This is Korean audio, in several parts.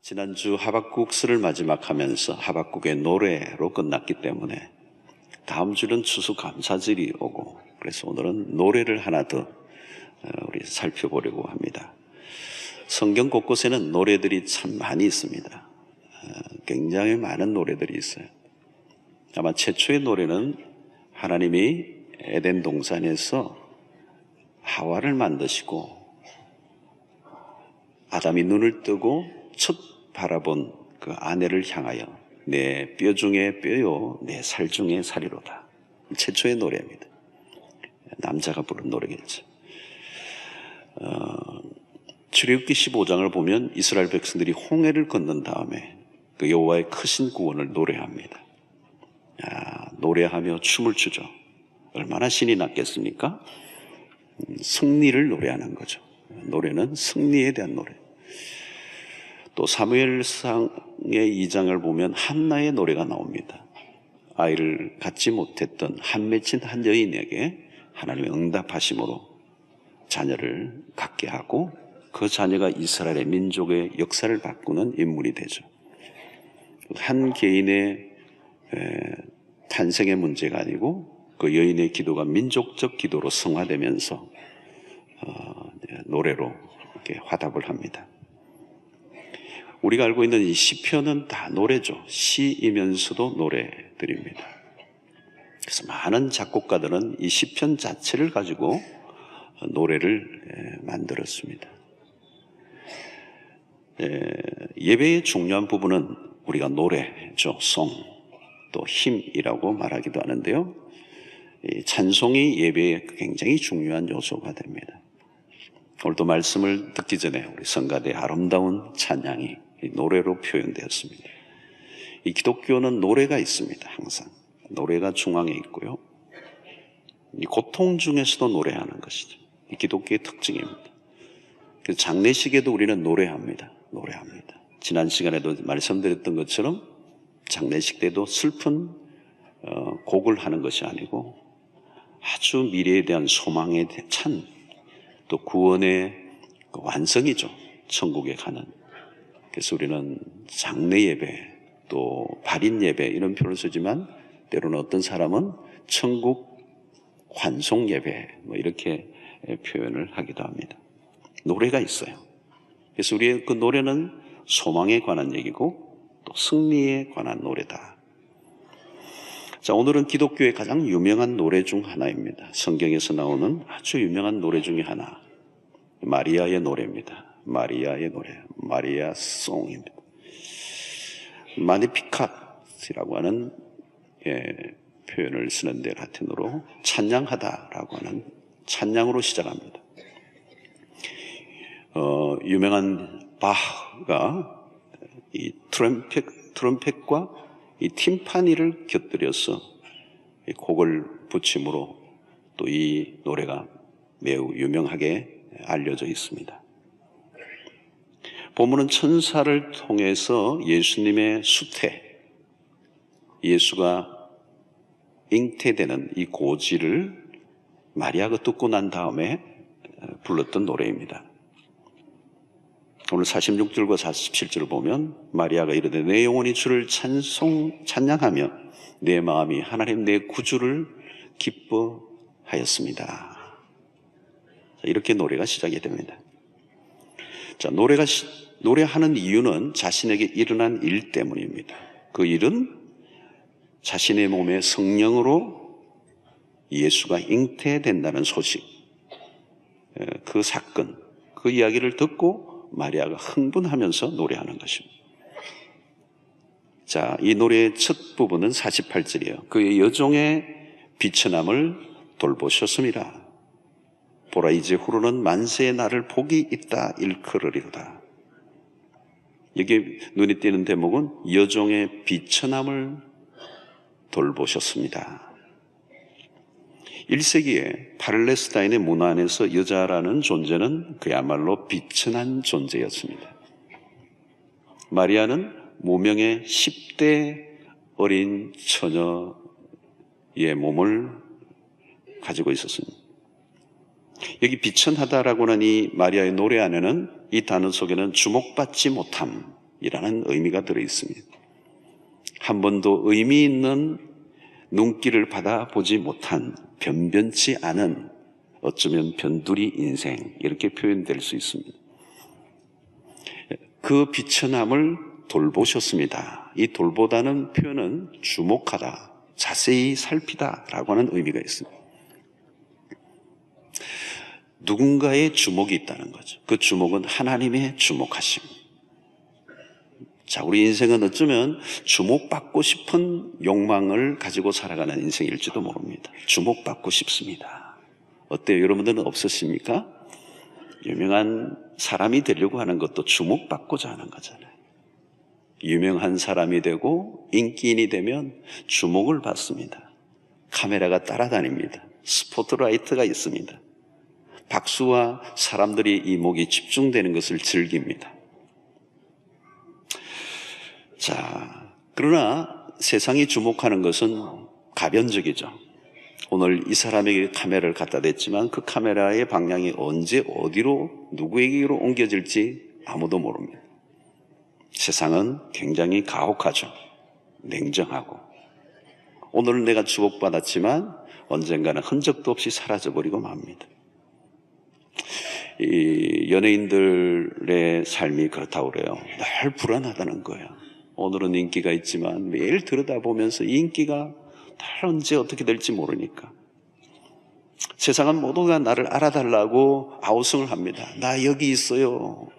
지난주 하박국서를 마지막하면서 하박국의 노래로 끝났기 때문에 다음 주는 추수감사절이 오고, 그래서 오늘은 노래를 하나 더 우리 살펴보려고 합니다. 성경 곳곳에는 노래들이 참 많이 있습니다. 굉장히 많은 노래들이 있어요. 아마 최초의 노래는 하나님이 에덴 동산에서 하와를 만드시고 아담이 눈을 뜨고 첫 바라본 그 아내를 향하여 내 뼈 중에 뼈요 내 살 중에 살이로다. 최초의 노래입니다. 남자가 부른 노래겠죠. 출애굽기 15장을 보면 이스라엘 백성들이 홍해를 건넌 다음에 그 여호와의 크신 구원을 노래합니다. 노래하며 춤을 추죠. 얼마나 신이 났겠습니까? 승리를 노래하는 거죠. 노래는 승리에 대한 노래. 또 사무엘상의 2장을 보면 한나의 노래가 나옵니다. 아이를 갖지 못했던 한 맺힌 한 여인에게 하나님의 응답하심으로 자녀를 갖게 하고 그 자녀가 이스라엘의 민족의 역사를 바꾸는 인물이 되죠. 한 개인의 탄생의 문제가 아니고 그 여인의 기도가 민족적 기도로 성화되면서 노래로 이렇게 화답을 합니다. 우리가 알고 있는 이 시편은 다 노래죠. 시이면서도 노래들입니다. 그래서 많은 작곡가들은 이 시편 자체를 가지고 노래를 만들었습니다. 예배의 중요한 부분은 우리가 노래죠. 송, 또 힘이라고 말하기도 하는데요. 찬송이 예배에 굉장히 중요한 요소가 됩니다. 오늘도 말씀을 듣기 전에 우리 성가대의 아름다운 찬양이 노래로 표현되었습니다. 이 기독교는 노래가 있습니다. 항상 노래가 중앙에 있고요. 이 고통 중에서도 노래하는 것이죠. 이 기독교의 특징입니다. 그래서 장례식에도 우리는 노래합니다. 지난 시간에도 말씀드렸던 것처럼 장례식 때도 슬픈 곡을 하는 것이 아니고 아주 미래에 대한 소망에 찬 또 구원의 완성이죠. 천국에 가는. 그래서 우리는 장례 예배 또 발인 예배 이런 표현을 쓰지만 때로는 어떤 사람은 천국 환송 예배 이렇게 표현을 하기도 합니다. 노래가 있어요. 그래서 우리의 그 노래는 소망에 관한 얘기고 또 승리에 관한 노래다. 자, 오늘은 기독교의 가장 유명한 노래 중 하나입니다. 성경에서 나오는 아주 유명한 노래 중에 하나, 마리아의 노래입니다. 마리아의 노래, 마리아 송입니다. 마니피캇이라고 하는 표현을 쓰는데 라틴어로 찬양하다라고 하는 찬양으로 시작합니다. 유명한 바흐가 이 트럼펫과 이 팀파니를 곁들여서 이 곡을 붙임으로 또 이 노래가 매우 유명하게 알려져 있습니다. 본문은 천사를 통해서 예수님의 수태, 예수가 잉태되는 이 고지를 마리아가 듣고 난 다음에 불렀던 노래입니다. 오늘 46절과 47절을 보면 마리아가 이르되 내 영혼이 주를 찬양하며 내 마음이 하나님 내 구주를 기뻐하였습니다. 이렇게 노래가 시작이 됩니다. 자, 노래하는 이유는 자신에게 일어난 일 때문입니다. 그 일은 자신의 몸에 성령으로 예수가 잉태된다는 소식, 그 사건, 그 이야기를 듣고 마리아가 흥분하면서 노래하는 것입니다. 자, 이 노래의 첫 부분은 48절이에요. 그의 여종의 비천함을 돌보셨습니다. 보라 이제 후로는 만세의 날을 복이 있다 일컬으리로다. 여기 눈에 띄는 대목은 여종의 비천함을 돌보셨습니다. 1세기에 팔레스타인의 문화 안에서 여자라는 존재는 그야말로 비천한 존재였습니다. 마리아는 무명의 10대 어린 처녀의 몸을 가지고 있었습니다. 여기 비천하다라고 하는 이 마리아의 노래 안에는 이 단어 속에는 주목받지 못함, 이라는 의미가 들어있습니다. 한 번도 의미 있는 눈길을 받아보지 못한 변변치 않은 어쩌면 변두리 인생, 이렇게 표현될 수 있습니다. 그 비천함을 돌보셨습니다. 이 돌보다는 표현은 주목하다, 자세히 살피다 라고 하는 의미가 있습니다. 누군가의 주목이 있다는 거죠. 그 주목은 하나님의 주목하심. 자, 우리 인생은 어쩌면 주목받고 싶은 욕망을 가지고 살아가는 인생일지도 모릅니다. 주목받고 싶습니다. 어때요? 여러분들은 없으십니까? 유명한 사람이 되려고 하는 것도 주목받고자 하는 거잖아요. 유명한 사람이 되고 인기인이 되면 주목을 받습니다. 카메라가 따라다닙니다. 스포트라이트가 있습니다. 박수와 사람들이 이목이 집중되는 것을 즐깁니다. 자, 그러나 세상이 주목하는 것은 가변적이죠. 오늘 이 사람에게 카메라를 갖다 댔지만 그 카메라의 방향이 언제 어디로 누구에게로 옮겨질지 아무도 모릅니다. 세상은 굉장히 가혹하죠. 냉정하고. 오늘은 내가 주목받았지만 언젠가는 흔적도 없이 사라져버리고 맙니다. 이 연예인들의 삶이 그렇다고 그래요. 늘 불안하다는 거예요. 오늘은 인기가 있지만 매일 들여다보면서 이 인기가 늘 언제 어떻게 될지 모르니까. 세상은 모두가 나를 알아달라고 아우성을 합니다. 나 여기 있어요.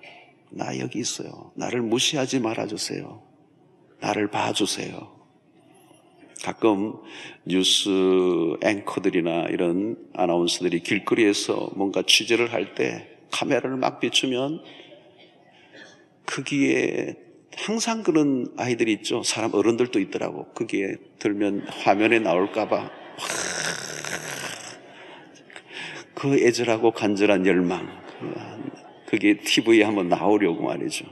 나 여기 있어요. 나를 무시하지 말아주세요. 나를 봐주세요. 가끔 뉴스 앵커들이나 이런 아나운서들이 길거리에서 뭔가 취재를 할 때 카메라를 막 비추면 거기에 항상 그런 아이들이 있죠. 사람 어른들도 있더라고. 거기에 들면 화면에 나올까봐 그 애절하고 간절한 열망, 그게 TV에 한번 나오려고 말이죠.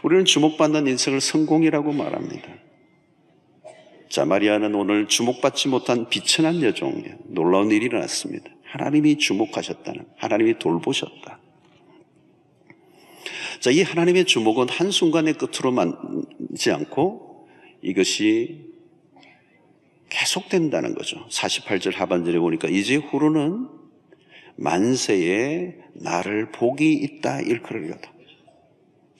우리는 주목받는 인생을 성공이라고 말합니다. 자, 마리아는 오늘 주목받지 못한 비천한 여종이에요. 놀라운 일이 일어났습니다. 하나님이 주목하셨다는, 하나님이 돌보셨다. 자, 이 하나님의 주목은 한순간의 끝으로 만지 않고 이것이 계속된다는 거죠. 48절 하반절에 보니까 이제후로는 만세에 나를 복이 있다 일컬으리로다.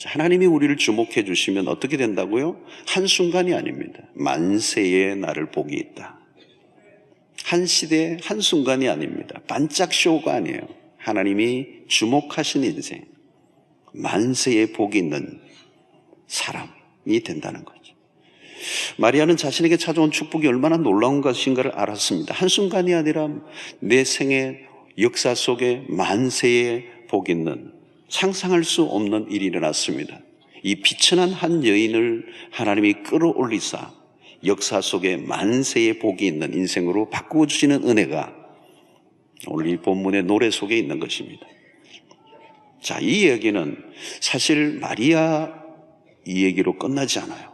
하나님이 우리를 주목해 주시면 어떻게 된다고요? 한순간이 아닙니다. 만세에 나를 복이 있다. 한 시대 한순간이 아닙니다. 반짝 쇼가 아니에요. 하나님이 주목하신 인생, 만세에 복이 있는 사람이 된다는 거죠. 마리아는 자신에게 찾아온 축복이 얼마나 놀라운 것인가를 알았습니다. 한순간이 아니라 내 생의 역사 속에 만세에 복 있는, 상상할 수 없는 일이 일어났습니다. 이 비천한 한 여인을 하나님이 끌어올리사 역사 속에 만세의 복이 있는 인생으로 바꾸어 주시는 은혜가 오늘 이 본문의 노래 속에 있는 것입니다. 자, 이 이야기는 사실 마리아 이 얘기로 끝나지 않아요.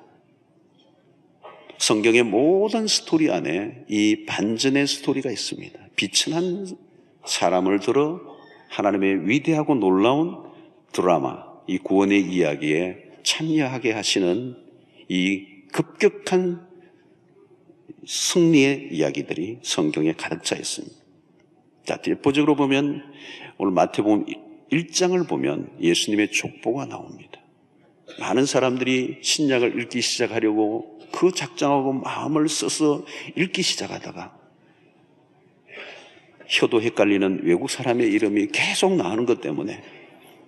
성경의 모든 스토리 안에 이 반전의 스토리가 있습니다. 비천한 사람을 들어 하나님의 위대하고 놀라운 드라마, 이 구원의 이야기에 참여하게 하시는 이 급격한 승리의 이야기들이 성경에 가득 차 있습니다. 자, 대표적으로 보면 오늘 마태복음 1장을 보면 예수님의 족보가 나옵니다. 많은 사람들이 신약을 읽기 시작하려고 그 작정하고 마음을 써서 읽기 시작하다가 혀도 헷갈리는 외국 사람의 이름이 계속 나오는 것 때문에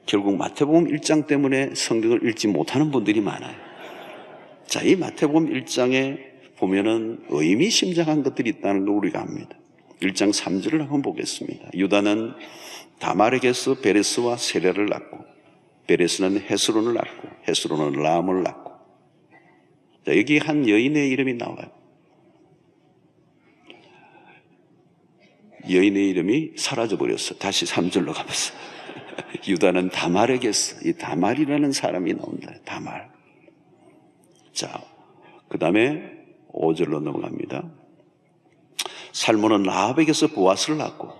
결국 마태복음 1장 때문에 성경을 읽지 못하는 분들이 많아요. 자, 이 마태복음 1장에 보면은 의미심장한 것들이 있다는 걸 우리가 압니다. 1장 3절을 한번 보겠습니다. 유다는 다말에게서 베레스와 세레를 낳고, 베레스는 헤스론을 낳고, 헤스론은 람을 낳고. 자, 여기 한 여인의 이름이 나와요. 여인의 이름이 사라져버렸어. 다시 3절로 가봤어. 유다는 다말에게서, 이 다말이라는 사람이 나온다. 다말. 자, 그 다음에 5절로 넘어갑니다. 살몬은 라합에게서 보아스를 낳고,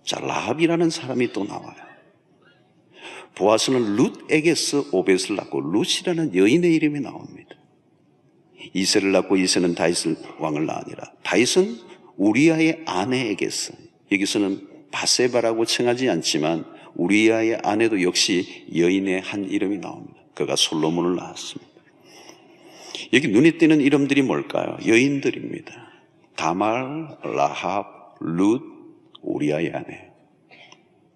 자, 라합이라는 사람이 또 나와요. 보아스는 룻에게서 오벳을 낳고 룻이라는 여인의 이름이 나옵니다. 이세를 낳고 이세는 다윗 왕을 낳으니라. 다윗은 우리아의 아내에게서, 여기서는 바세바라고稱하지 않지만 우리아의 아내도 역시 여인의 한 이름이 나옵니다. 그가 솔로몬을 낳았습니다. 여기 눈에 띄는 이름들이 뭘까요? 여인들입니다. 다말, 라합, 룻, 우리아의 아내.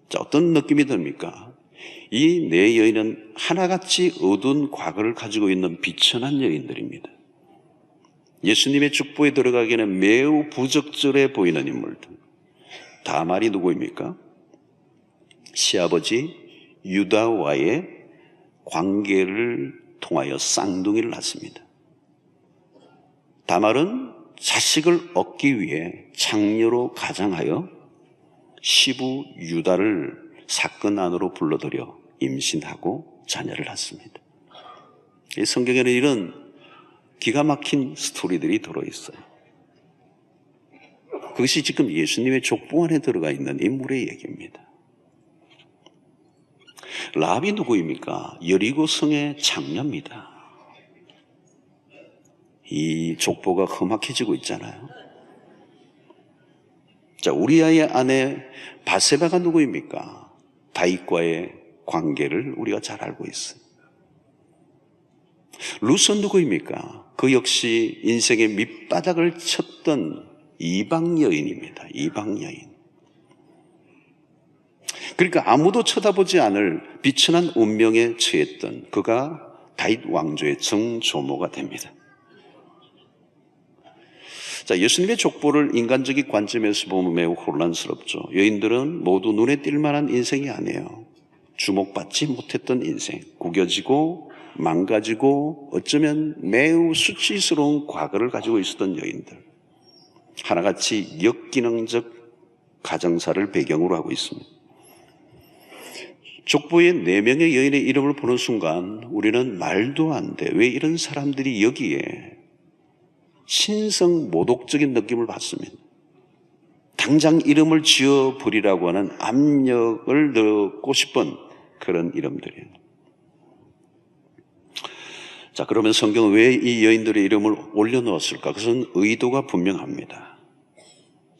자, 어떤 느낌이 듭니까? 이 네 여인은 하나같이 어두운 과거를 가지고 있는 비천한 여인들입니다. 예수님의 축복에 들어가기에는 매우 부적절해 보이는 인물들. 다말이 누구입니까? 시아버지 유다와의 관계를 통하여 쌍둥이를 낳습니다. 다말은 자식을 얻기 위해 창녀로 가장하여 시부 유다를 사건 안으로 불러들여 임신하고 자녀를 낳습니다. 이 성경에는 이런 기가 막힌 스토리들이 들어있어요. 그것이 지금 예수님의 족보 안에 들어가 있는 인물의 얘기입니다. 라합이 누구입니까? 여리고 성의 장녀입니다. 이 족보가 험악해지고 있잖아요. 자, 우리아의 아내 바세바가 누구입니까? 다윗과의 관계를 우리가 잘 알고 있어요. 룻은 누구입니까? 그 역시 인생의 밑바닥을 쳤던 이방 여인입니다. 이방 여인. 그러니까 아무도 쳐다보지 않을 비천한 운명에 처했던 그가 다윗 왕조의 정조모가 됩니다. 자, 예수님의 족보를 인간적인 관점에서 보면 매우 혼란스럽죠. 여인들은 모두 눈에 띌 만한 인생이 아니에요. 주목받지 못했던 인생, 구겨지고 망가지고 어쩌면 매우 수치스러운 과거를 가지고 있었던 여인들. 하나같이 역기능적 가정사를 배경으로 하고 있습니다. 족보의 4명의 여인의 이름을 보는 순간 우리는 말도 안 돼. 왜 이런 사람들이 여기에 신성 모독적인 느낌을 받습니다. 당장 이름을 지어버리라고 하는 압력을 넣고 싶은 그런 이름들이에요. 자, 그러면 성경은 왜 이 여인들의 이름을 올려놓았을까? 그것은 의도가 분명합니다.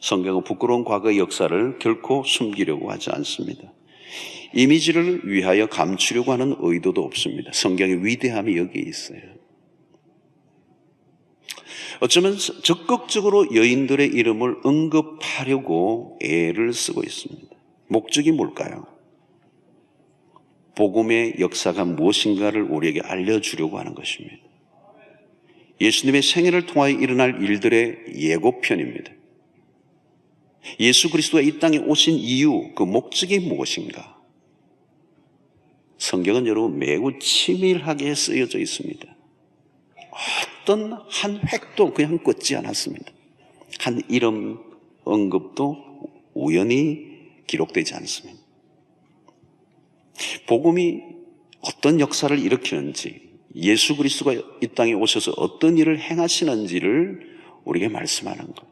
성경은 부끄러운 과거의 역사를 결코 숨기려고 하지 않습니다. 이미지를 위하여 감추려고 하는 의도도 없습니다. 성경의 위대함이 여기에 있어요. 어쩌면 적극적으로 여인들의 이름을 언급하려고 애를 쓰고 있습니다. 목적이 뭘까요? 복음의 역사가 무엇인가를 우리에게 알려주려고 하는 것입니다. 예수님의 생애를 통하여 일어날 일들의 예고편입니다. 예수 그리스도가 이 땅에 오신 이유, 그 목적이 무엇인가? 성경은 여러분 매우 치밀하게 쓰여져 있습니다. 어떤 한 획도 그냥 꽂지 않았습니다. 한 이름 언급도 우연히 기록되지 않습니다. 복음이 어떤 역사를 일으키는지, 예수 그리스도가 이 땅에 오셔서 어떤 일을 행하시는지를 우리에게 말씀하는 것.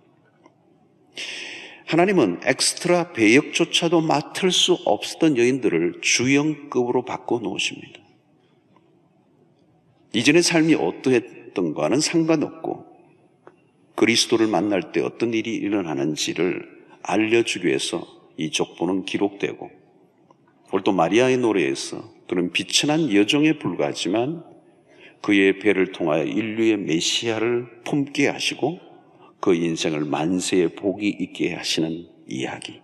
하나님은 엑스트라 배역조차도 맡을 수 없었던 여인들을 주연급으로 바꿔 놓으십니다. 이전의 삶이 어떠했던가는 상관없고 그리스도를 만날 때 어떤 일이 일어나는지를 알려주기 위해서 이 족보는 기록되고, 오늘 또 마리아의 노래에서 그는 비천한 여종에 불과하지만 그의 배를 통하여 인류의 메시아를 품게 하시고 그 인생을 만세의 복이 있게 하시는 이야기.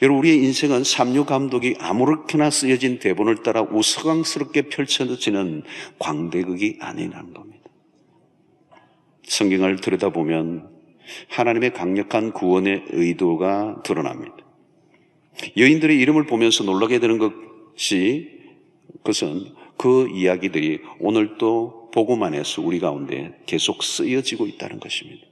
여러분, 우리의 인생은 삼류 감독이 아무렇게나 쓰여진 대본을 따라 우스꽝스럽게 펼쳐지는 광대극이 아니라는 겁니다. 성경을 들여다보면 하나님의 강력한 구원의 의도가 드러납니다. 여인들의 이름을 보면서 놀라게 되는 그것은 그 이야기들이 오늘도 복음 안에서 우리 가운데 계속 쓰여지고 있다는 것입니다.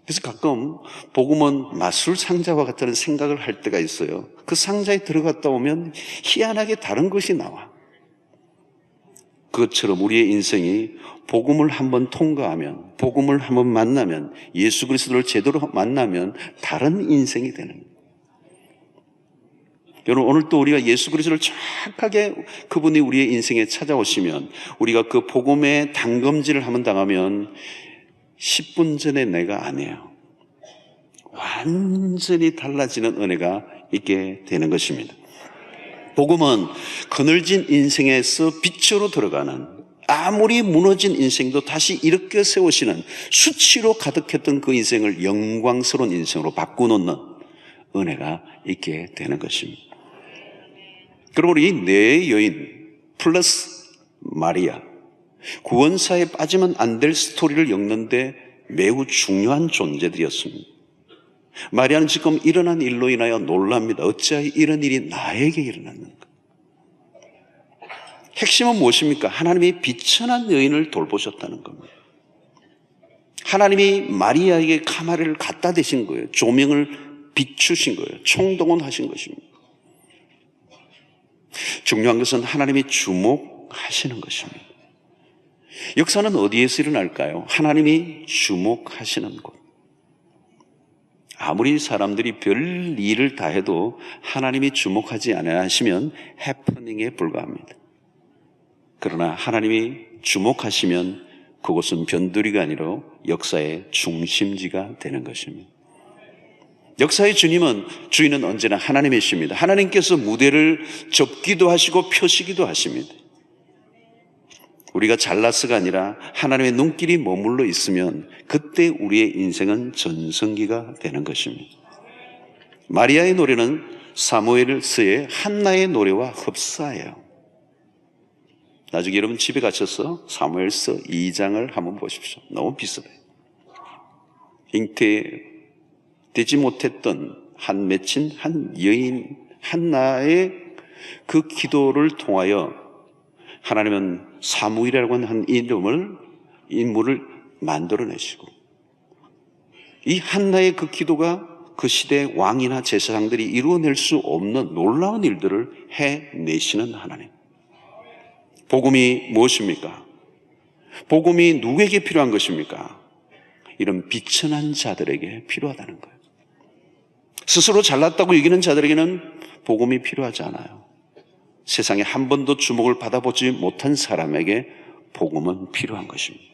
그래서 가끔 복음은 마술 상자와 같다는 생각을 할 때가 있어요. 그 상자에 들어갔다 오면 희한하게 다른 것이 나와. 그것처럼 우리의 인생이 복음을 한번 통과하면, 복음을 한번 만나면, 예수 그리스도를 제대로 만나면 다른 인생이 되는 거예요. 여러분, 오늘 또 우리가 예수 그리스도를 정확하게 그분이 우리의 인생에 찾아오시면, 우리가 그 복음의 단검질을 한번 당하면 10분 전에 내가 아니에요. 완전히 달라지는 은혜가 있게 되는 것입니다. 복음은 그늘진 인생에서 빛으로 들어가는, 아무리 무너진 인생도 다시 일으켜 세우시는, 수치로 가득했던 그 인생을 영광스러운 인생으로 바꾸놓는 은혜가 있게 되는 것입니다. 그러므로 이 네 여인 플러스 마리아, 구원사에 빠지면 안 될 스토리를 엮는데 매우 중요한 존재들이었습니다. 마리아는 지금 일어난 일로 인하여 놀랍니다. 어찌하여 이런 일이 나에게 일어났는가? 핵심은 무엇입니까? 하나님이 비천한 여인을 돌보셨다는 겁니다. 하나님이 마리아에게 카메라를 갖다 대신 거예요. 조명을 비추신 거예요. 총동원하신 것입니다. 중요한 것은 하나님이 주목하시는 것입니다. 역사는 어디에서 일어날까요? 하나님이 주목하시는 곳. 아무리 사람들이 별 일을 다 해도 하나님이 주목하지 않으시면 해프닝에 불과합니다. 그러나 하나님이 주목하시면 그곳은 변두리가 아니라 역사의 중심지가 되는 것입니다. 역사의 주인은 언제나 하나님이십니다. 하나님께서 무대를 접기도 하시고 펴시기도 하십니다. 우리가 잘나서가 아니라 하나님의 눈길이 머물러 있으면 그때 우리의 인생은 전성기가 되는 것입니다. 마리아의 노래는 사무엘서의 한나의 노래와 흡사해요. 나중에 여러분 집에 가셔서 사무엘서 2장을 한번 보십시오. 너무 비슷해요. 잉태되지 못했던 한 맺힌 한 여인 한나의 그 기도를 통하여 하나님은 사무엘이라고 하는 한 인물을 만들어내시고, 이 한나의 그 기도가 그 시대의 왕이나 제사장들이 이루어낼 수 없는 놀라운 일들을 해내시는 하나님. 복음이 무엇입니까? 복음이 누구에게 필요한 것입니까? 이런 비천한 자들에게 필요하다는 거예요. 스스로 잘났다고 여기는 자들에게는 복음이 필요하지 않아요. 세상에 한 번도 주목을 받아보지 못한 사람에게 복음은 필요한 것입니다.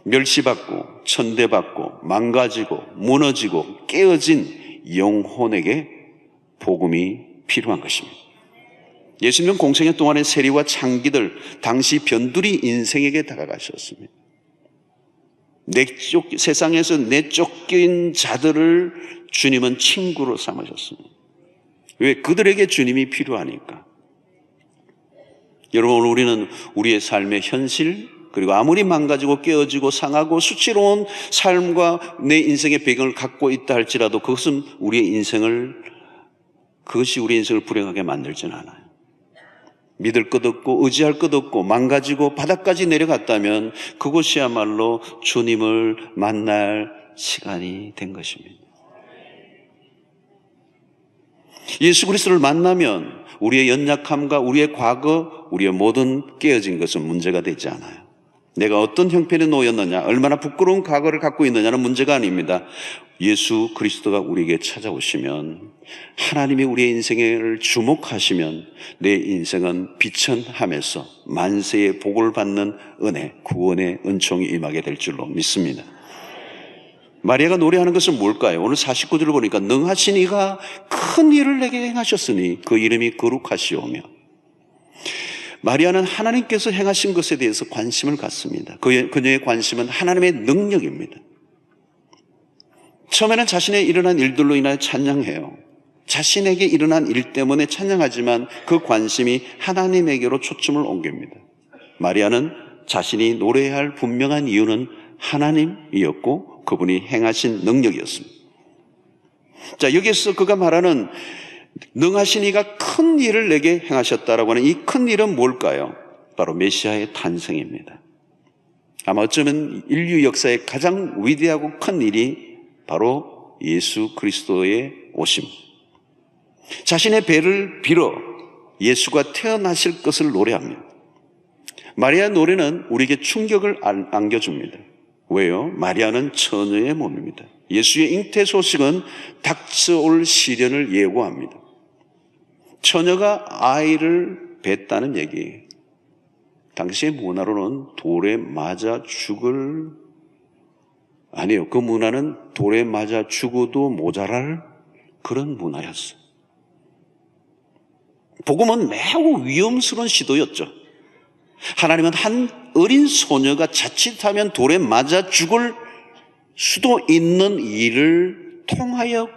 멸시받고 천대받고 망가지고 무너지고 깨어진 영혼에게 복음이 필요한 것입니다. 예수님은 공생애 동안의 세리와 창기들, 당시 변두리 인생에게 다가가셨습니다. 세상에서 내쫓긴 자들을 주님은 친구로 삼으셨습니다. 왜? 그들에게 주님이 필요하니까. 여러분, 우리는 우리의 삶의 현실, 그리고 아무리 망가지고 깨어지고 상하고 수치로운 삶과 내 인생의 배경을 갖고 있다 할지라도 그것이 우리의 인생을 불행하게 만들지는 않아요. 믿을 것 없고 의지할 것 없고 망가지고 바닥까지 내려갔다면 그것이야말로 주님을 만날 시간이 된 것입니다. 예수 그리스도를 만나면 우리의 연약함과 우리의 과거, 우리의 모든 깨어진 것은 문제가 되지 않아요. 내가 어떤 형편에 놓였느냐, 얼마나 부끄러운 과거를 갖고 있느냐는 문제가 아닙니다. 예수 그리스도가 우리에게 찾아오시면, 하나님이 우리의 인생을 주목하시면 내 인생은 비천함에서 만세의 복을 받는 은혜, 구원의 은총이 임하게 될 줄로 믿습니다. 마리아가 노래하는 것은 뭘까요? 오늘 49절을 보니까 능하신 이가 큰 일을 내게 행하셨으니 그 이름이 거룩하시오며, 마리아는 하나님께서 행하신 것에 대해서 관심을 갖습니다. 그녀의 관심은 하나님의 능력입니다. 처음에는 자신의 일어난 일들로 인하여 찬양해요. 자신에게 일어난 일 때문에 찬양하지만 그 관심이 하나님에게로 초점을 옮깁니다. 마리아는 자신이 노래해야 할 분명한 이유는 하나님이었고 그분이 행하신 능력이었습니다. 자, 여기서 그가 말하는 능하신 이가 큰 일을 내게 행하셨다라고 하는 이 큰 일은 뭘까요? 바로 메시아의 탄생입니다. 아마 어쩌면 인류 역사의 가장 위대하고 큰 일이 바로 예수 그리스도의 오심. 자신의 배를 빌어 예수가 태어나실 것을 노래합니다. 마리아 노래는 우리에게 충격을 안겨줍니다. 왜요? 마리아는 처녀의 몸입니다. 예수의 잉태 소식은 닥쳐올 시련을 예고합니다. 처녀가 아이를 뱄다는 얘기. 당시의 문화로는 돌에 맞아 죽을, 아니요, 그 문화는 돌에 맞아 죽어도 모자랄 그런 문화였어요. 복음은 매우 위험스러운 시도였죠. 하나님은 한 어린 소녀가 자칫하면 돌에 맞아 죽을 수도 있는 일을 통하여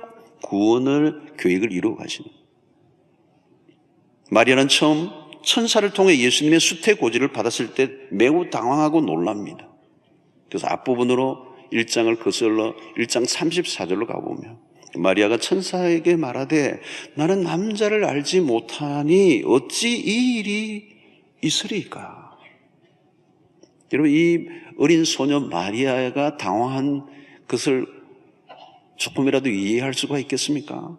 구원을 계획을 이루어 가시는. 마리아는 처음 천사를 통해 예수님의 수태고지를 받았을 때 매우 당황하고 놀랍니다. 그래서 앞부분으로 1장을 거슬러 1장 34절로 가보면 마리아가 천사에게 말하되 나는 남자를 알지 못하니 어찌 이 일이 있으리까. 여러분, 이 어린 소녀 마리아가 당황한 것을 조금이라도 이해할 수가 있겠습니까?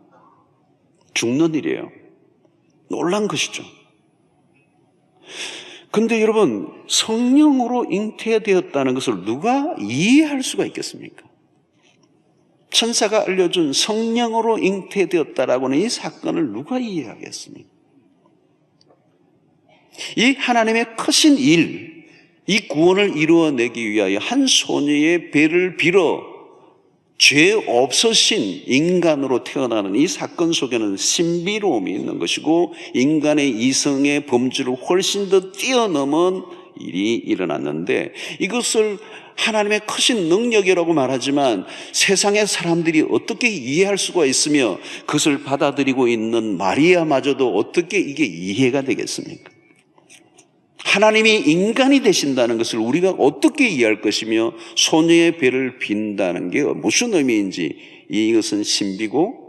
죽는 일이에요. 놀란 것이죠. 근데 여러분, 성령으로 잉태되었다는 것을 누가 이해할 수가 있겠습니까? 천사가 알려준 성령으로 잉태되었다라고 하는 이 사건을 누가 이해하겠습니까? 이 하나님의 크신 일, 이 구원을 이루어내기 위하여 한 소녀의 배를 빌어 죄 없으신 인간으로 태어나는 이 사건 속에는 신비로움이 있는 것이고 인간의 이성의 범주를 훨씬 더 뛰어넘은 일이 일어났는데 이것을 하나님의 크신 능력이라고 말하지만 세상의 사람들이 어떻게 이해할 수가 있으며 그것을 받아들이고 있는 마리아마저도 어떻게 이게 이해가 되겠습니까? 하나님이 인간이 되신다는 것을 우리가 어떻게 이해할 것이며 소녀의 배를 빈다는 게 무슨 의미인지 이것은 신비고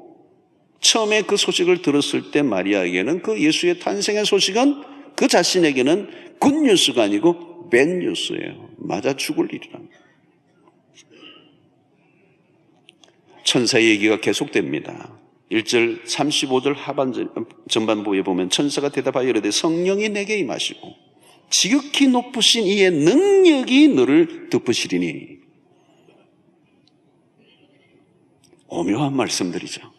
처음에 그 소식을 들었을 때 마리아에게는 그 예수의 탄생의 소식은 그 자신에게는 굿뉴스가 아니고 밴뉴스예요. 맞아 죽을 일이랍니다. 천사의 얘기가 계속됩니다. 1절 35절 전반부에 보면 천사가 대답하여 이르되 성령이 내게 임하시고 지극히 높으신 이의 능력이 너를 덮으시리니. 오묘한 말씀들이죠.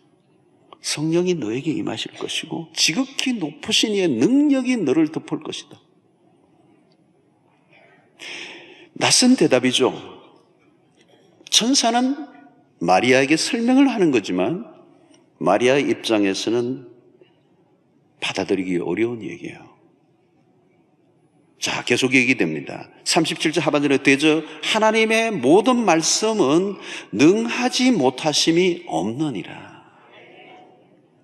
성령이 너에게 임하실 것이고 지극히 높으신 이의 능력이 너를 덮을 것이다. 낯선 대답이죠. 천사는 마리아에게 설명을 하는 거지만 마리아의 입장에서는 받아들이기 어려운 얘기예요. 자, 계속 얘기됩니다. 37절 하반절에 대저 하나님의 모든 말씀은 능하지 못하심이 없느니라.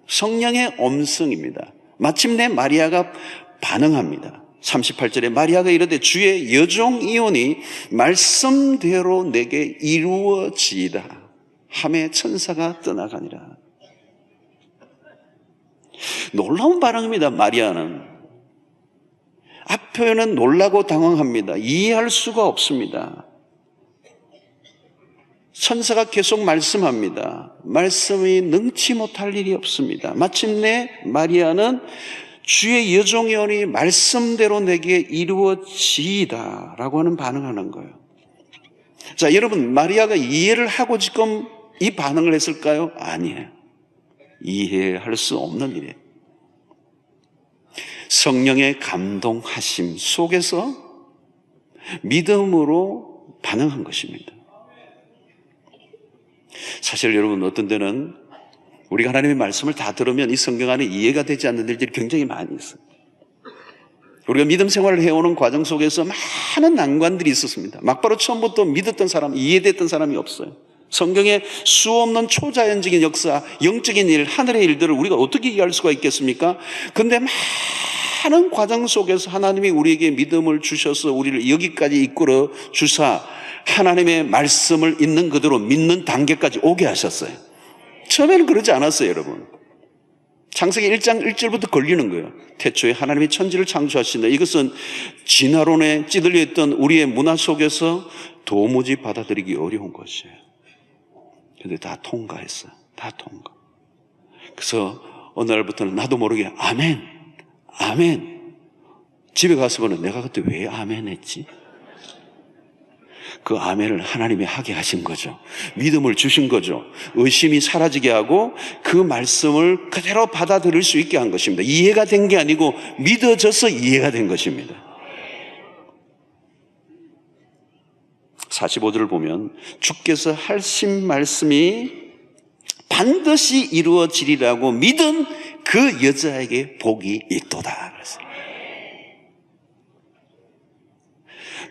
성령의 엄성입니다. 마침내 마리아가 반응합니다. 38절에 마리아가 이르되 주의 여종이오니 말씀대로 내게 이루어지이다 하매 천사가 떠나가니라. 놀라운 반응입니다. 마리아는 앞표현은 놀라고 당황합니다. 이해할 수가 없습니다. 천사가 계속 말씀합니다. 말씀이 능치 못할 일이 없습니다. 마침내 마리아는 주의 여종이오니 말씀대로 내게 이루어지이다 라고 하는 반응하는 거예요. 자, 여러분, 마리아가 이해를 하고 지금 이 반응을 했을까요? 아니에요. 이해할 수 없는 일이에요. 성령의 감동하심 속에서 믿음으로 반응한 것입니다. 사실 여러분, 어떤 때는 우리가 하나님의 말씀을 다 들으면 이 성경 안에 이해가 되지 않는 일들이 굉장히 많이 있어요. 우리가 믿음 생활을 해오는 과정 속에서 많은 난관들이 있었습니다. 막바로 처음부터 믿었던 사람, 이해됐던 사람이 없어요. 성경의 수없는 초자연적인 역사, 영적인 일, 하늘의 일들을 우리가 어떻게 이해할 수가 있겠습니까? 근데 많은 과정 속에서 하나님이 우리에게 믿음을 주셔서 우리를 여기까지 이끌어 주사 하나님의 말씀을 있는 그대로 믿는 단계까지 오게 하셨어요. 처음에는 그러지 않았어요, 여러분. 창세기 1장 1절부터 걸리는 거예요. 태초에 하나님이 천지를 창조하신다. 이것은 진화론에 찌들려 있던 우리의 문화 속에서 도무지 받아들이기 어려운 것이에요. 근데 다 통과했어요. 다 통과. 그래서 어느 날부터는 나도 모르게 아멘, 아멘. 집에 가서 보면 내가 그때 왜 아멘 했지? 그 아멘을 하나님이 하게 하신 거죠. 믿음을 주신 거죠. 의심이 사라지게 하고 그 말씀을 그대로 받아들일 수 있게 한 것입니다. 이해가 된 게 아니고 믿어져서 이해가 된 것입니다. 45절을 보면 주께서 하신 말씀이 반드시 이루어지리라고 믿은 그 여자에게 복이 있도다.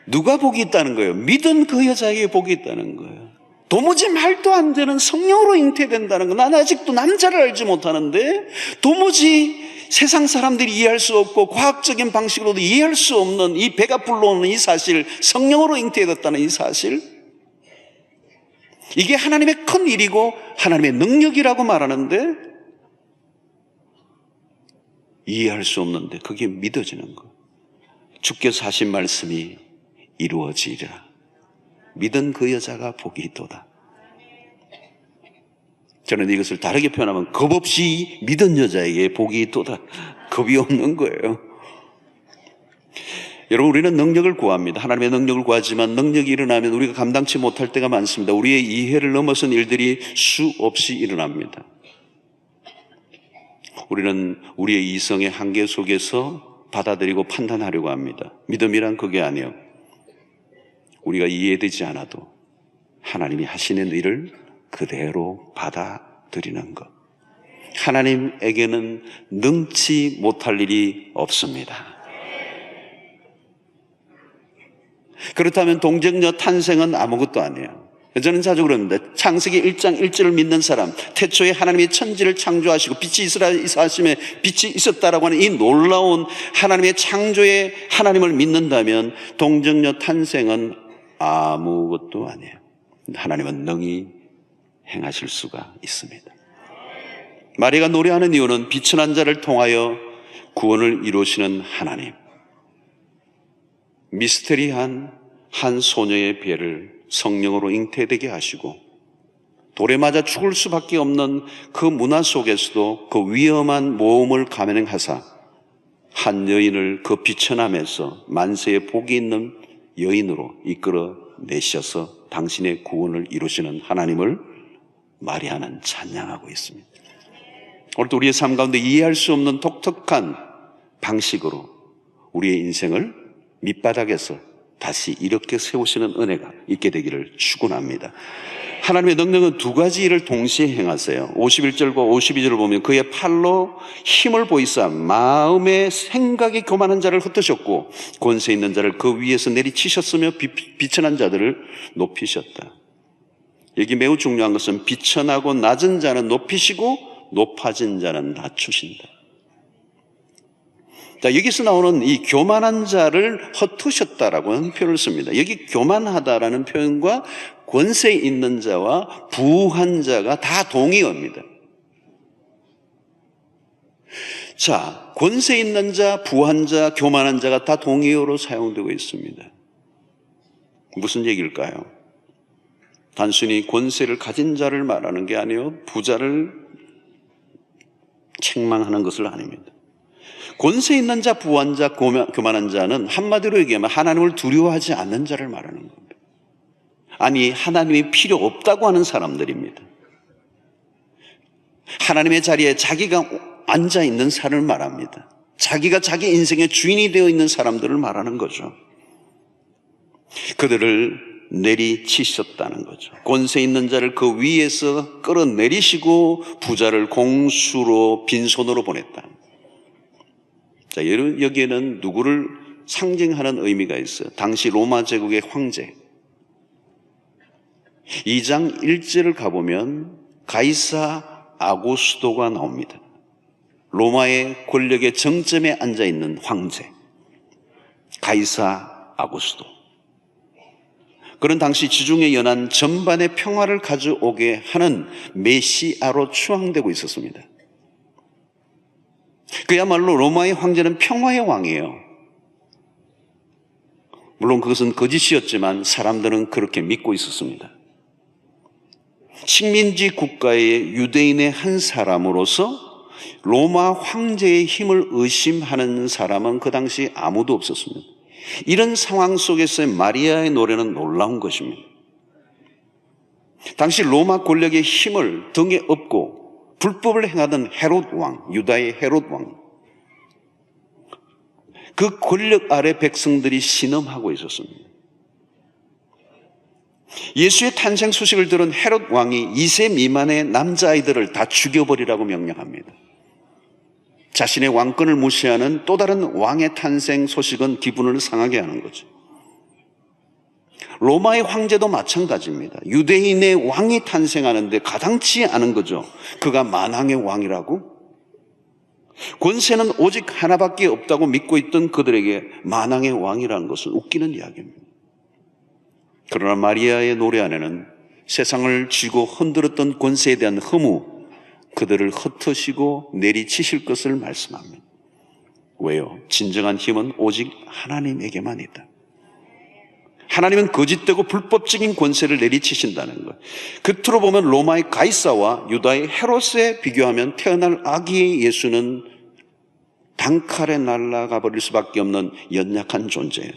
누가 복이 있다는 거예요? 믿은 그 여자에게 복이 있다는 거예요. 도무지 말도 안 되는 성령으로 잉태된다는 거. 난 아직도 남자를 알지 못하는데 도무지 세상 사람들이 이해할 수 없고 과학적인 방식으로도 이해할 수 없는 이 배가 불러오는 이 사실, 성령으로 잉태됐다는 이 사실, 이게 하나님의 큰 일이고 하나님의 능력이라고 말하는데 이해할 수 없는데 그게 믿어지는 거. 주께서 하신 말씀이 이루어지리라. 믿은 그 여자가 복이 있도다. 저는 이것을 다르게 표현하면 겁 없이 믿은 여자에게 복이 있도다. 겁이 없는 거예요. 여러분, 우리는 능력을 구합니다. 하나님의 능력을 구하지만 능력이 일어나면 우리가 감당치 못할 때가 많습니다. 우리의 이해를 넘어선 일들이 수없이 일어납니다. 우리는 우리의 이성의 한계 속에서 받아들이고 판단하려고 합니다. 믿음이란 그게 아니에요. 우리가 이해되지 않아도 하나님이 하시는 일을 그대로 받아들이는 것. 하나님에게는 능치 못할 일이 없습니다. 그렇다면 동정녀 탄생은 아무것도 아니에요. 저는 자주 그럽니다. 창세기 1장 1절을 믿는 사람, 태초에 하나님이 천지를 창조하시고 빛이 있으라 하심에 빛이 있었다라고 하는 이 놀라운 하나님의 창조의 하나님을 믿는다면 동정녀 탄생은 아무것도 아니에요. 하나님은 능히 행하실 수가 있습니다. 마리아가 노래하는 이유는 비천한 자를 통하여 구원을 이루시는 하나님, 미스터리한 한 소녀의 배를 성령으로 잉태되게 하시고 돌에 맞아 죽을 수밖에 없는 그 문화 속에서도 그 위험한 모험을 감행하사 한 여인을 그 비천함에서 만세의 복이 있는 여인으로 이끌어 내셔서 당신의 구원을 이루시는 하나님을 마리아는 찬양하고 있습니다. 오늘도 우리의 삶 가운데 이해할 수 없는 독특한 방식으로 우리의 인생을 밑바닥에서 다시 이렇게 세우시는 은혜가 있게 되기를 축원합니다. 하나님의 능력은 두 가지 일을 동시에 행하세요. 51절과 52절을 보면 그의 팔로 힘을 보이사 마음의 생각이 교만한 자를 흩으셨고 권세 있는 자를 그 위에서 내리치셨으며 비천한 자들을 높이셨다. 여기 매우 중요한 것은 비천하고 낮은 자는 높이시고 높아진 자는 낮추신다. 자, 여기서 나오는 이 교만한 자를 흩으셨다라고 하는 표현을 씁니다. 여기 교만하다라는 표현과 권세 있는 자와 부한 자가 다 동의어입니다. 자, 권세 있는 자, 부한 자, 교만한 자가 다 동의어로 사용되고 있습니다. 무슨 얘기일까요? 단순히 권세를 가진 자를 말하는 게 아니요, 부자를 책망하는 것을 아닙니다. 권세 있는 자, 부한 자, 교만한 자는 한마디로 얘기하면 하나님을 두려워하지 않는 자를 말하는 겁니다. 아니, 하나님이 필요 없다고 하는 사람들입니다. 하나님의 자리에 자기가 앉아 있는 사람을 말합니다. 자기가 자기 인생의 주인이 되어 있는 사람들을 말하는 거죠. 그들을 내리치셨다는 거죠. 권세 있는 자를 그 위에서 끌어내리시고 부자를 공수로 빈손으로 보냈다. 자, 여기에는 누구를 상징하는 의미가 있어요. 당시 로마 제국의 황제. 2장 1절을 가보면 가이사 아구스도가 나옵니다. 로마의 권력의 정점에 앉아있는 황제 가이사 아구스도. 그런 당시 지중해 연안 전반의 평화를 가져오게 하는 메시아로 추앙되고 있었습니다. 그야말로 로마의 황제는 평화의 왕이에요. 물론 그것은 거짓이었지만 사람들은 그렇게 믿고 있었습니다. 식민지 국가의 유대인의 한 사람으로서 로마 황제의 힘을 의심하는 사람은 그 당시 아무도 없었습니다. 이런 상황 속에서의 마리아의 노래는 놀라운 것입니다. 당시 로마 권력의 힘을 등에 업고 불법을 행하던 헤롯 왕, 유다의 헤롯 왕, 그 권력 아래 백성들이 신음하고 있었습니다. 예수의 탄생 소식을 들은 헤롯 왕이 2세 미만의 남자아이들을 다 죽여버리라고 명령합니다. 자신의 왕권을 무시하는 또 다른 왕의 탄생 소식은 기분을 상하게 하는 거죠. 로마의 황제도 마찬가지입니다. 유대인의 왕이 탄생하는데 가당치 않은 거죠. 그가 만왕의 왕이라고? 권세는 오직 하나밖에 없다고 믿고 있던 그들에게 만왕의 왕이라는 것은 웃기는 이야기입니다. 그러나 마리아의 노래 안에는 세상을 쥐고 흔들었던 권세에 대한 허무, 그들을 흩으시고 내리치실 것을 말씀합니다. 왜요? 진정한 힘은 오직 하나님에게만 있다. 하나님은 거짓되고 불법적인 권세를 내리치신다는 것. 겉으로 보면 로마의 가이사와 유다의 헤롯에 비교하면 태어날 아기의 예수는 단칼에 날아가 버릴 수밖에 없는 연약한 존재예요.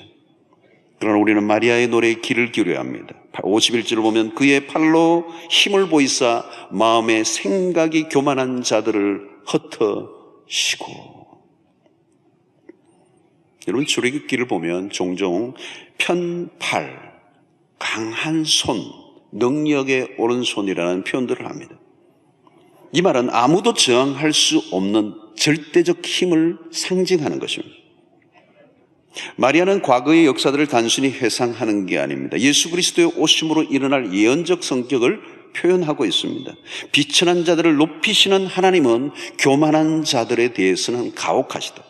그러나 우리는 마리아의 노래에 귀를 기울여야 합니다. 51절을 보면 그의 팔로 힘을 보이사 마음의 생각이 교만한 자들을 흩으시고. 여러분, 출애굽기를 보면 종종 편팔, 강한 손, 능력의 오른손이라는 표현들을 합니다. 이 말은 아무도 저항할 수 없는 절대적 힘을 상징하는 것입니다. 마리아는 과거의 역사들을 단순히 회상하는 게 아닙니다. 예수 그리스도의 오심으로 일어날 예언적 성격을 표현하고 있습니다. 비천한 자들을 높이시는 하나님은 교만한 자들에 대해서는 가혹하시다.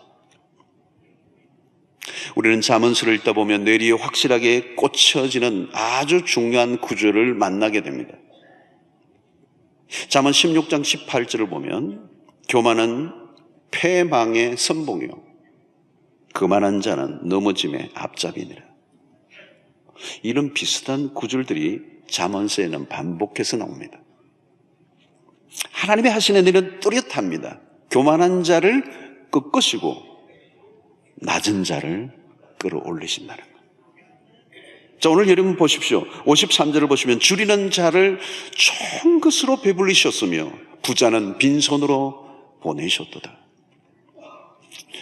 우리는 잠언서를 읽다 보면 뇌리에 확실하게 꽂혀지는 아주 중요한 구절을 만나게 됩니다. 잠언 16장 18절을 보면 교만은 패망의 선봉이요 그만한 자는 넘어짐의 앞잡이니라. 이런 비슷한 구절들이 잠언서에는 반복해서 나옵니다. 하나님이 하시는 일은 뚜렷합니다. 교만한 자를 꺾으시고 낮은 자를 끌어올리신다는 것. 자, 오늘 여러분 보십시오. 53절을 보시면 줄이는 자를 좋은 것으로 배불리셨으며 부자는 빈손으로 보내셨도다.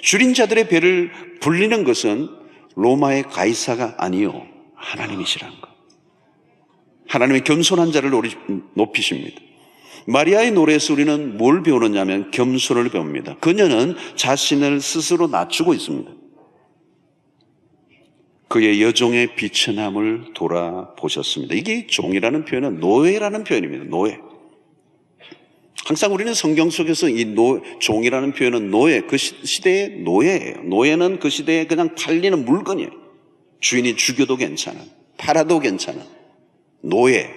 줄인 자들의 배를 불리는 것은 로마의 가이사가 아니요 하나님이시라는 것. 하나님의 겸손한 자를 높이십니다. 마리아의 노래에서 우리는 뭘 배우느냐면 겸손을 배웁니다. 그녀는 자신을 스스로 낮추고 있습니다. 그의 여종의 비천함을 돌아보셨습니다. 이게 종이라는 표현은 노예라는 표현입니다. 노예. 항상 우리는 성경 속에서 이 종이라는 표현은 노예, 그 시대의 노예예요. 노예는 그 시대에 그냥 팔리는 물건이에요. 주인이 죽여도 괜찮은, 팔아도 괜찮은 노예.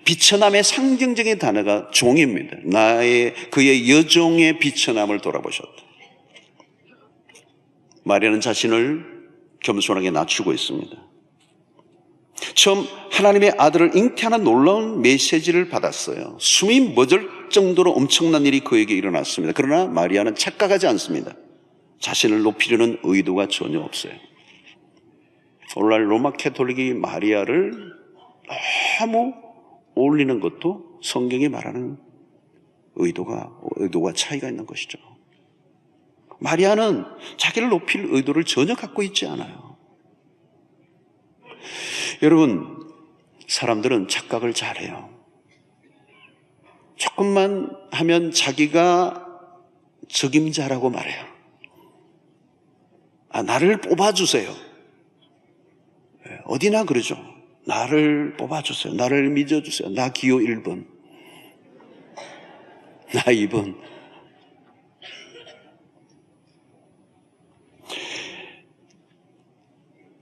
비천함의 상징적인 단어가 종입니다. 그의 여종의 비천함을 돌아보셨다. 마리아는 자신을 겸손하게 낮추고 있습니다. 처음 하나님의 아들을 잉태하는 놀라운 메시지를 받았어요. 숨이 멎을 정도로 엄청난 일이 그에게 일어났습니다. 그러나 마리아는 착각하지 않습니다. 자신을 높이려는 의도가 전혀 없어요. 오늘날 로마 캐톨릭이 마리아를 너무 올리는 것도 성경이 말하는 의도가 차이가 있는 것이죠. 마리아는 자기를 높일 의도를 전혀 갖고 있지 않아요. 여러분, 사람들은 착각을 잘해요. 조금만 하면 자기가 적임자라고 말해요. 나를 뽑아주세요. 어디나 그러죠. 나를 뽑아주세요. 나를 믿어주세요. 나 기호 1번. 나 2번.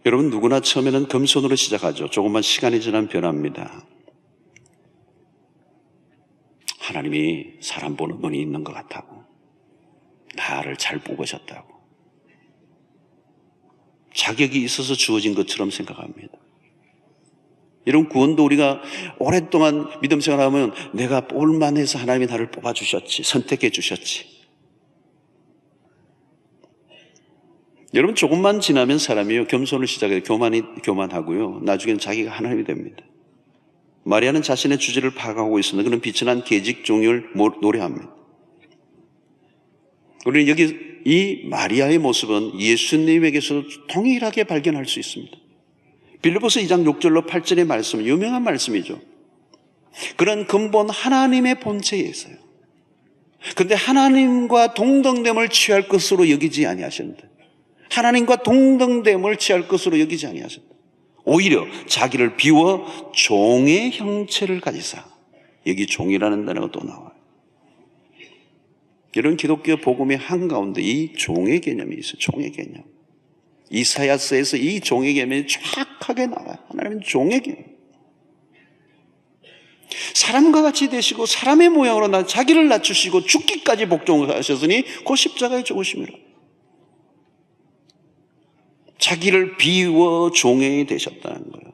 여러분, 누구나 처음에는 겸손으로 시작하죠. 조금만 시간이 지나면 변합니다. 하나님이 사람 보는 눈이 있는 것 같다고, 나를 잘 뽑으셨다고, 자격이 있어서 주어진 것처럼 생각합니다. 이런 구원도 우리가 오랫동안 믿음 생활하면 내가 뽑을만해서 하나님이 나를 뽑아주셨지, 선택해 주셨지. 여러분, 조금만 지나면 사람이요, 겸손을 시작해서 교만하고요, 나중에는 자기가 하나님이 됩니다. 마리아는 자신의 주제를 파악하고 있습니다. 그는 비천한 계집 종을 노래합니다. 우리는 여기 이 마리아의 모습은 예수님에게서 동일하게 발견할 수 있습니다. 빌립보서 2장 6절로 8절의 말씀은 유명한 말씀이죠. 그런 근본 하나님의 본체에 있어요. 그런데 하나님과 동등됨을 취할 것으로 여기지 아니하셨는데, 하나님과 동등됨을 취할 것으로 여기지 아니하셨다. 오히려 자기를 비워 종의 형체를 가지사. 여기 종이라는 단어가 또 나와요. 이런 기독교 복음의 한가운데 이 종의 개념이 있어요. 종의 개념. 이사야서에서 이 종의 개념이 정확하게 나와요. 하나님은 종의 개념. 사람과 같이 되시고 사람의 모양으로 자기를 낮추시고 죽기까지 복종하셨으니 그 십자가의 죽으심이라. 자기를 비워 종이 되셨다는 거예요.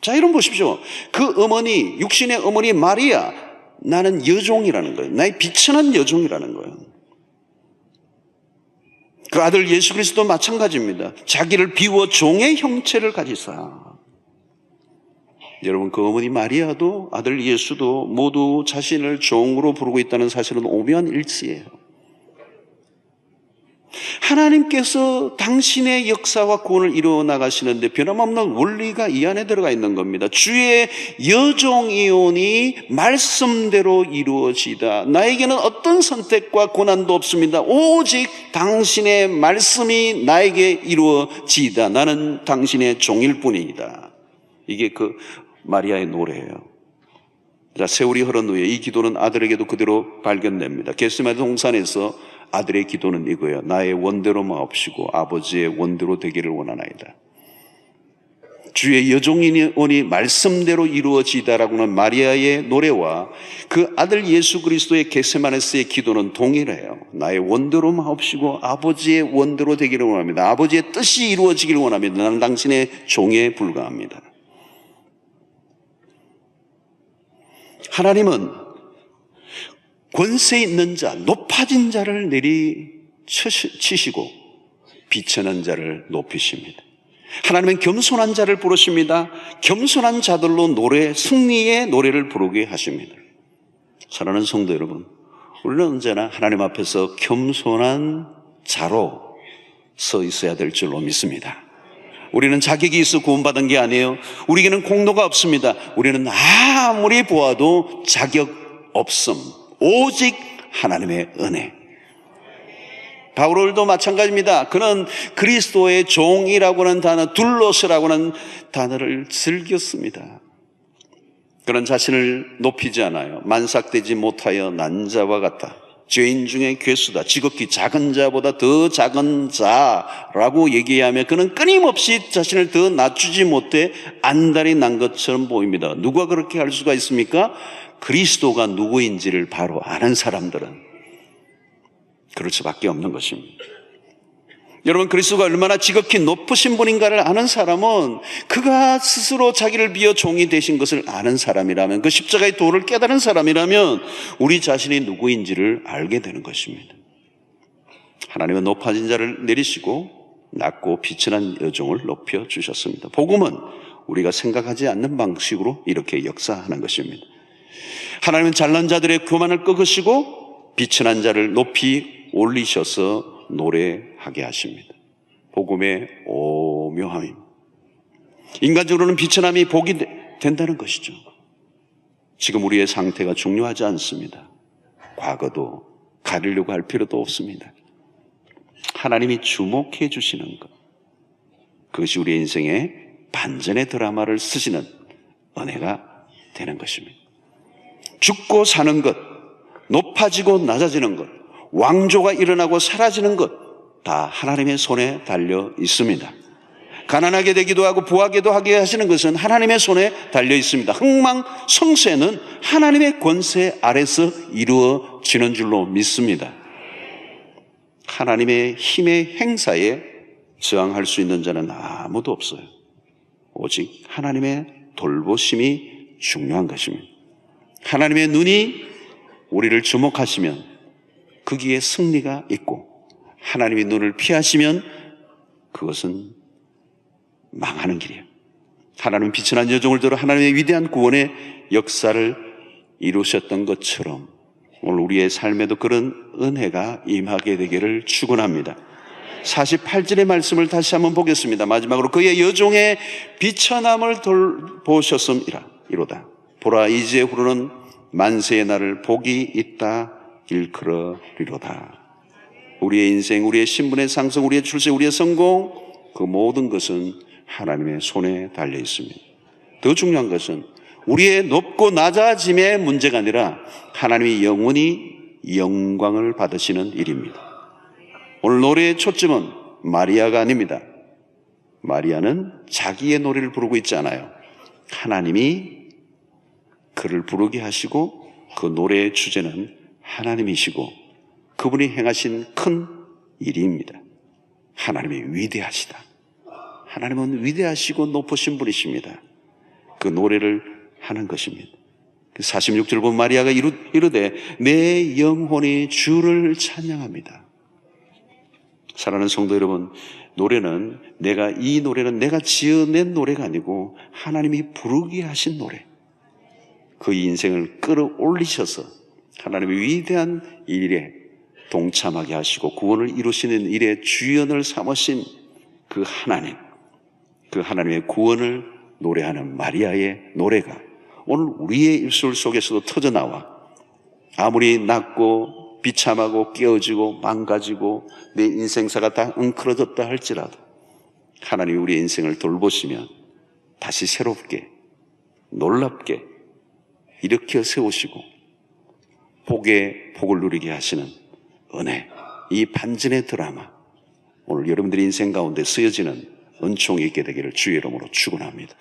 자, 여러분 보십시오. 그 어머니, 육신의 어머니 마리아, 나는 여종이라는 거예요. 나의 비천한 여종이라는 거예요. 그 아들 예수 그리스도 마찬가지입니다. 자기를 비워 종의 형체를 가지사. 여러분, 그 어머니 마리아도 아들 예수도 모두 자신을 종으로 부르고 있다는 사실은 오묘한 일치예요. 하나님께서 당신의 역사와 구원을 이루어 나가시는데 변함없는 원리가 이 안에 들어가 있는 겁니다. 주의 여종이오니 말씀대로 이루어지다. 나에게는 어떤 선택과 고난도 없습니다. 오직 당신의 말씀이 나에게 이루어지다. 나는 당신의 종일 뿐이다. 이게 그 마리아의 노래예요. 자, 세월이 흐른 후에 이 기도는 아들에게도 그대로 발견됩니다. 겟세마네 동산에서 아들의 기도는 이거예요. 나의 원대로 마옵시고 아버지의 원대로 되기를 원하나이다. 주의 여종이오니 말씀대로 이루어지다라고는 마리아의 노래와 그 아들 예수 그리스도의 겟세마네스의 기도는 동일해요. 나의 원대로 마옵시고 아버지의 원대로 되기를 원합니다. 아버지의 뜻이 이루어지기를 원합니다. 나는 당신의 종에 불과합니다. 하나님은 권세 있는 자, 높아진 자를 내리치시고 비천한 자를 높이십니다. 하나님은 겸손한 자를 부르십니다. 겸손한 자들로 승리의 노래를 부르게 하십니다. 사랑하는 성도 여러분, 우리는 언제나 하나님 앞에서 겸손한 자로 서 있어야 될 줄로 믿습니다. 우리는 자격이 있어 구원받은 게 아니에요. 우리에게는 공로가 없습니다. 우리는 아무리 보아도 자격 없음. 오직 하나님의 은혜. 바울도 마찬가지입니다. 그는 그리스도의 종이라고 하는 단어, 둘로스라고 하는 단어를 즐겼습니다. 그는 자신을 높이지 않아요. 만삭되지 못하여 난 자와 같다. 죄인 중에 괴수다. 지극히 작은 자보다 더 작은 자라고 얘기하며 그는 끊임없이 자신을 더 낮추지 못해 안달이 난 것처럼 보입니다. 누가 그렇게 할 수가 있습니까? 그리스도가 누구인지를 바로 아는 사람들은 그럴 수밖에 없는 것입니다. 여러분, 그리스도가 얼마나 지극히 높으신 분인가를 아는 사람은 그가 스스로 자기를 비워 종이 되신 것을 아는 사람이라면, 그 십자가의 도를 깨달은 사람이라면 우리 자신이 누구인지를 알게 되는 것입니다. 하나님은 높아진 자를 내리시고 낮고 비천한 여종을 높여주셨습니다. 복음은 우리가 생각하지 않는 방식으로 이렇게 역사하는 것입니다. 하나님은 잘난 자들의 교만을 꺾으시고 비천한 자를 높이 올리셔서 노래하게 하십니다. 복음의 오묘함입니다. 인간적으로는 비천함이 복이 된다는 것이죠. 지금 우리의 상태가 중요하지 않습니다. 과거도 가리려고 할 필요도 없습니다. 하나님이 주목해 주시는 것, 그것이 우리 인생의 반전의 드라마를 쓰시는 은혜가 되는 것입니다. 죽고 사는 것, 높아지고 낮아지는 것, 왕조가 일어나고 사라지는 것 다 하나님의 손에 달려 있습니다. 가난하게 되기도 하고 부하게도 하게 하시는 것은 하나님의 손에 달려 있습니다. 흥망성쇠는 하나님의 권세 아래서 이루어지는 줄로 믿습니다. 하나님의 힘의 행사에 저항할 수 있는 자는 아무도 없어요. 오직 하나님의 돌보심이 중요한 것입니다. 하나님의 눈이 우리를 주목하시면 거기에 승리가 있고, 하나님의 눈을 피하시면 그것은 망하는 길이에요. 하나님은 비천한 여종을 들어 하나님의 위대한 구원의 역사를 이루셨던 것처럼 오늘 우리의 삶에도 그런 은혜가 임하게 되기를 축원합니다. 48절의 말씀을 다시 한번 보겠습니다. 마지막으로 그의 여종의 비천함을 돌보셨음이로다. 보라 이제 후로는 만세의 날을 복이 있다 일컬으리로다. 우리의 인생, 우리의 신분의 상승, 우리의 출세, 우리의 성공, 그 모든 것은 하나님의 손에 달려 있습니다. 더 중요한 것은 우리의 높고 낮아짐의 문제가 아니라 하나님이 영원히 영광을 받으시는 일입니다. 오늘 노래의 초점은 마리아가 아닙니다. 마리아는 자기의 노래를 부르고 있지 않아요. 하나님이 그를 부르게 하시고 그 노래의 주제는 하나님이시고 그분이 행하신 큰 일입니다. 하나님이 위대하시다. 하나님은 위대하시고 높으신 분이십니다. 그 노래를 하는 것입니다. 46절 보면 마리아가 이르되 내 영혼이 주를 찬양합니다. 사랑하는 성도 여러분, 이 노래는 내가 지어낸 노래가 아니고 하나님이 부르게 하신 노래. 그 인생을 끌어올리셔서 하나님의 위대한 일에 동참하게 하시고 구원을 이루시는 일에 주연을 삼으신 그 하나님의 구원을 노래하는 마리아의 노래가 오늘 우리의 입술 속에서도 터져나와 아무리 낮고 비참하고 깨어지고 망가지고 내 인생사가 다 엉클어졌다 할지라도 하나님이 우리의 인생을 돌보시면 다시 새롭게 놀랍게 일으켜 세우시고 복을 누리게 하시는 은혜, 이 반전의 드라마 오늘 여러분들의 인생 가운데 쓰여지는 은총이 있게 되기를 주의 이름으로 축원합니다.